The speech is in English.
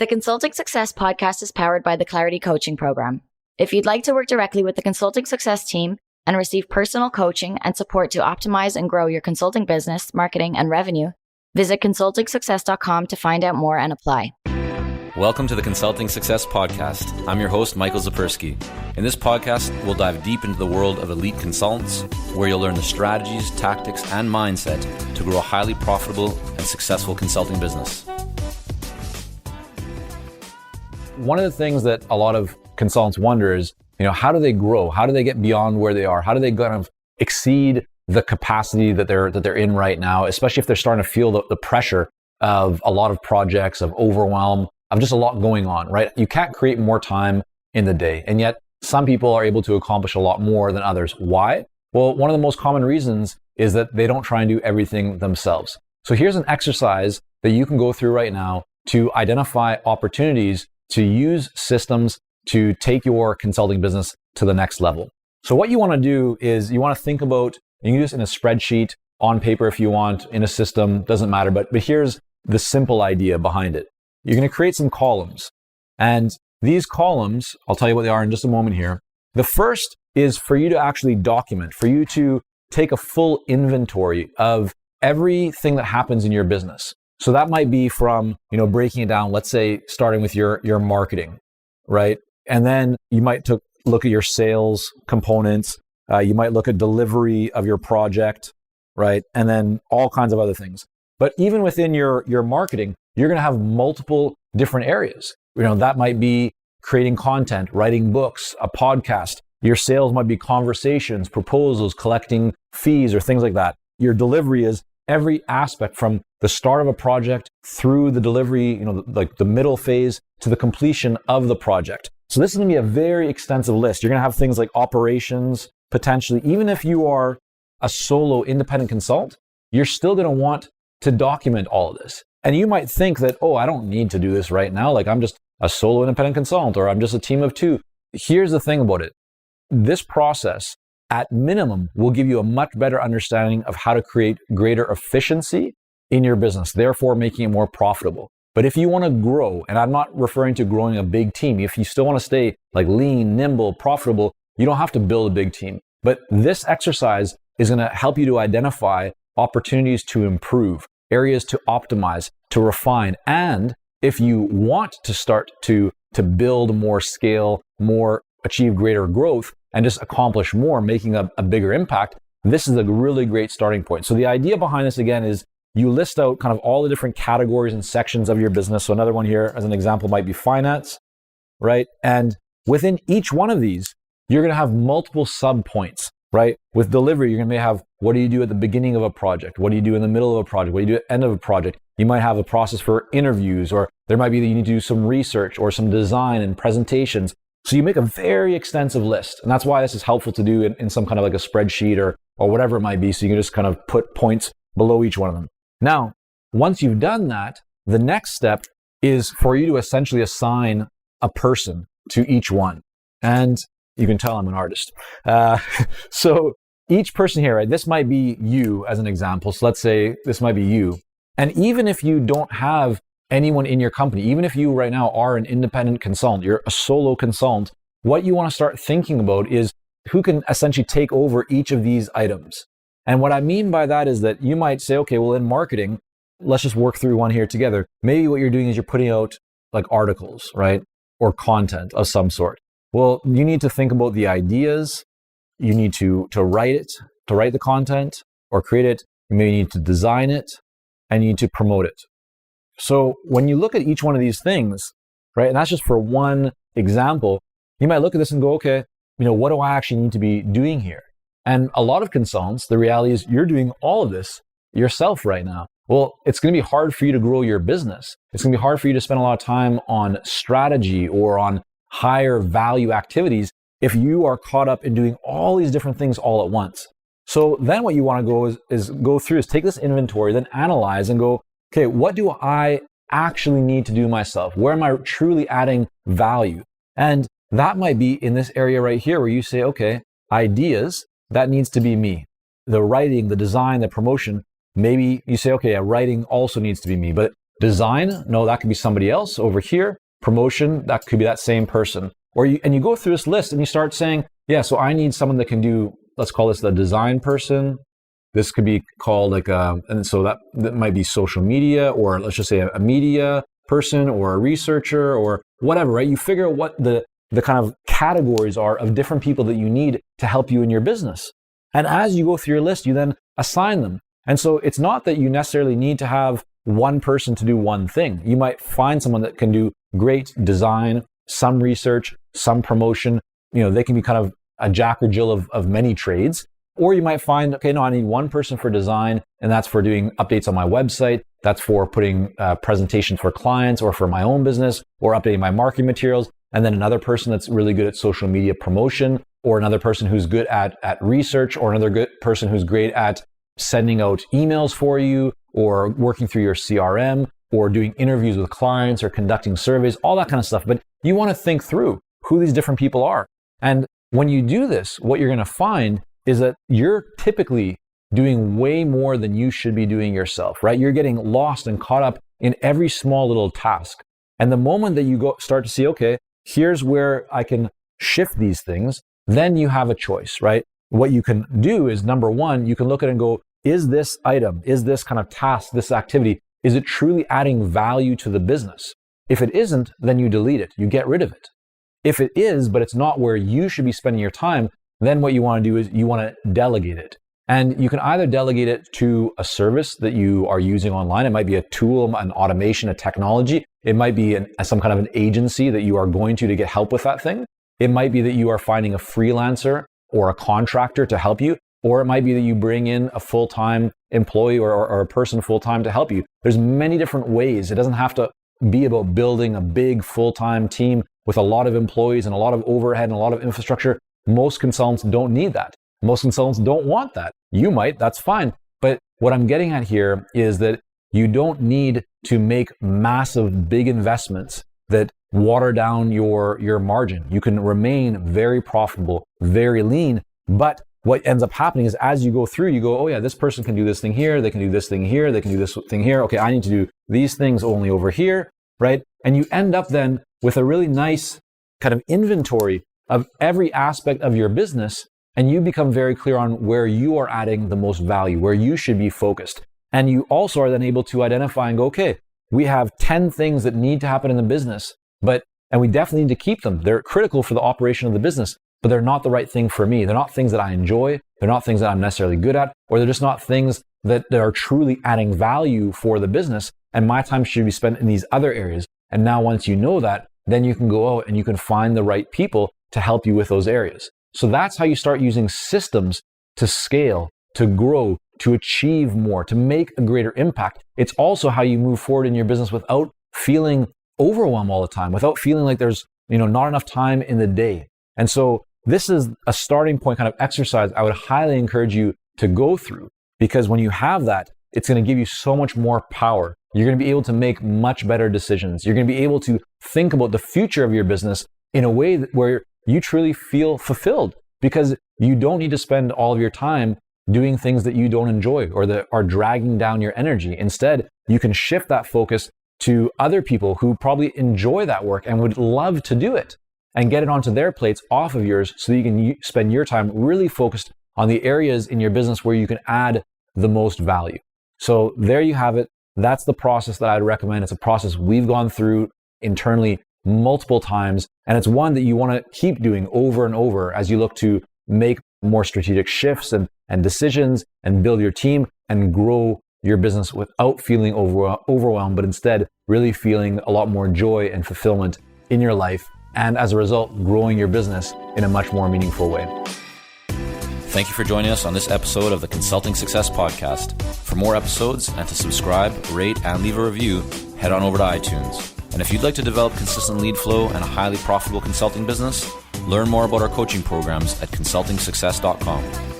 The Consulting Success podcast is powered by the Clarity Coaching Program. If you'd like to work directly with the Consulting Success team and receive personal coaching and support to optimize and grow your consulting business, marketing, and revenue, visit consultingsuccess.com to find out more and apply. Welcome to the Consulting Success Podcast. I'm your host, Michael Zipursky. In this podcast, we'll dive deep into the world of elite consultants, where you'll learn the strategies, tactics, and mindset to grow a highly profitable and successful consulting business. One of the things that a lot of consultants wonder is, how do they grow? How do they get beyond where they are? How do they kind of exceed the capacity that they're in right now, especially if they're starting to feel the pressure of a lot of projects, of overwhelm, of just a lot going on, right? You can't create more time in the day. And yet some people are able to accomplish a lot more than others. Why? Well, one of the most common reasons is that they don't try and do everything themselves. So here's an exercise that you can go through right now to identify opportunities to use systems to take your consulting business to the next level. So what you want to do is you want to think about, you can do this in a spreadsheet, on paper if you want, in a system, doesn't matter, but here's the simple idea behind it. You're going to create some columns. And these columns, I'll tell you what they are in just a moment here. The first is for you to actually document, for you to take a full inventory of everything that happens in your business. So that might be from, breaking it down, let's say starting with your marketing, right? And then you might look at your sales components. You might look at delivery of your project, right? And then all kinds of other things. But even within your marketing, you're going to have multiple different areas. That might be creating content, writing books, a podcast. Your sales might be conversations, proposals, collecting fees, or things like that. Your delivery is every aspect from the start of a project through the delivery, like the middle phase to the completion of the project. So this is going to be a very extensive list. You're going to have things like operations, potentially. Even if you are a solo independent consultant, you're still going to want to document all of this. And you might think that, I don't need to do this right now. Like I'm just a solo independent consultant, or I'm just a team of two. Here's the thing about it. This process, at minimum, will give you a much better understanding of how to create greater efficiency in your business, therefore making it more profitable. But if you want to grow, and I'm not referring to growing a big team, if you still want to stay like lean, nimble, profitable, you don't have to build a big team. But this exercise is going to help you to identify opportunities to improve, areas to optimize, to refine. And if you want to start to build more scale, achieve greater growth, and just accomplish more, making a bigger impact, this is a really great starting point. So the idea behind this, again, is you list out kind of all the different categories and sections of your business. So another one here, as an example, might be finance, right? And within each one of these, you're going to have multiple sub-points, right? With delivery, you're going to have, what do you do at the beginning of a project? What do you do in the middle of a project? What do you do at the end of a project? You might have a process for interviews, or there might be that you need to do some research or some design and presentations. So you make a very extensive list. And that's why this is helpful to do in some kind of like a spreadsheet or whatever it might be. So you can just kind of put points below each one of them. Now, once you've done that, the next step is for you to essentially assign a person to each one. And you can tell I'm an artist. So each person here, right, this might be you as an example. So let's say this might be you. And even if you don't have anyone in your company, even if you right now are an independent consultant, you're a solo consultant, what you want to start thinking about is who can essentially take over each of these items. And what I mean by that is that you might say, okay, well, in marketing, let's just work through one here together. Maybe what you're doing is you're putting out like articles, right? Or content of some sort. Well, you need to think about the ideas. You need to write it, to write the content or create it. You may need to design it, and you need to promote it. So when you look at each one of these things, right, and that's just for one example, you might look at this and go, okay, what do I actually need to be doing here? And a lot of consultants, the reality is you're doing all of this yourself right now. Well, it's going to be hard for you to grow your business. It's going to be hard for you to spend a lot of time on strategy or on higher value activities if you are caught up in doing all these different things all at once. So then what you want to go is go through is take this inventory, then analyze and go, okay, what do I actually need to do myself? Where am I truly adding value? And that might be in this area right here where you say, okay, ideas, that needs to be me. The writing, the design, the promotion, maybe you say, okay, writing also needs to be me. But Design, no, that could be somebody else over here. Promotion, that could be that same person. And you go through this list and you start saying, yeah, so I need someone that can do, let's call this the design person. This could be called and so that might be social media, or let's just say a media person or a researcher or whatever, right? You figure out what the kind of categories are of different people that you need to help you in your business. And as you go through your list, you then assign them. And so it's not that you necessarily need to have one person to do one thing. You might find someone that can do great design, some research, some promotion. They can be kind of a jack or jill of many trades. Or you might find, okay, no, I need one person for design, and that's for doing updates on my website. That's for putting presentations for clients or for my own business, or updating my marketing materials. And then another person that's really good at social media promotion, or another person who's good at research, or another good person who's great at sending out emails for you, or working through your CRM, or doing interviews with clients, or conducting surveys, all that kind of stuff. But you want to think through who these different people are. And when you do this, what you're going to find is that you're typically doing way more than you should be doing yourself, right? You're getting lost and caught up in every small little task. And the moment that you start to see, okay, here's where I can shift these things, then you have a choice, right? What you can do is, number one, you can look at it and go, is this item, is this kind of task, this activity, is it truly adding value to the business? If it isn't, then you delete it, you get rid of it. If it is, but it's not where you should be spending your time, then what you want to do is you want to delegate it. And you can either delegate it to a service that you are using online. It might be a tool, an automation, a technology. It might be some kind of an agency that you are going to get help with that thing. It might be that you are finding a freelancer or a contractor to help you. Or it might be that you bring in a full-time employee or a person full-time to help you. There's many different ways. It doesn't have to be about building a big full-time team with a lot of employees and a lot of overhead and a lot of infrastructure. Most consultants don't need that. Most consultants don't want that. You might, that's fine. But what I'm getting at here is that you don't need to make massive, big investments that water down your margin. You can remain very profitable, very lean. But what ends up happening is as you go through, you go, oh yeah, this person can do this thing here. They can do this thing here. They can do this thing here. Okay, I need to do these things only over here, right? And you end up then with a really nice kind of inventory of every aspect of your business, and you become very clear on where you are adding the most value, where you should be focused. And you also are then able to identify and go, okay, we have 10 things that need to happen in the business, and we definitely need to keep them. They're critical for the operation of the business, but they're not the right thing for me. They're not things that I enjoy. They're not things that I'm necessarily good at, or they're just not things that are truly adding value for the business. And my time should be spent in these other areas. And now once you know that, then you can go out and you can find the right people to help you with those areas. So that's how you start using systems to scale, to grow, to achieve more, to make a greater impact. It's also how you move forward in your business without feeling overwhelmed all the time, without feeling like there's not enough time in the day. And so this is a starting point kind of exercise I would highly encourage you to go through, because when you have that, it's going to give you so much more power. You're going to be able to make much better decisions. You're going to be able to think about the future of your business in a way where you truly feel fulfilled, because you don't need to spend all of your time doing things that you don't enjoy or that are dragging down your energy. Instead, you can shift that focus to other people who probably enjoy that work and would love to do it, and get it onto their plates off of yours so that you can spend your time really focused on the areas in your business where you can add the most value. So there you have it. That's the process that I'd recommend. It's a process we've gone through internally multiple times, and it's one that you want to keep doing over and over as you look to make more strategic shifts and decisions and build your team and grow your business without feeling overwhelmed, but instead really feeling a lot more joy and fulfillment in your life, and as a result, growing your business in a much more meaningful way. Thank you for joining us on this episode of the Consulting Success Podcast. For more episodes and to subscribe, rate, and leave a review, head on over to iTunes. And if you'd like to develop consistent lead flow and a highly profitable consulting business, learn more about our coaching programs at consultingsuccess.com.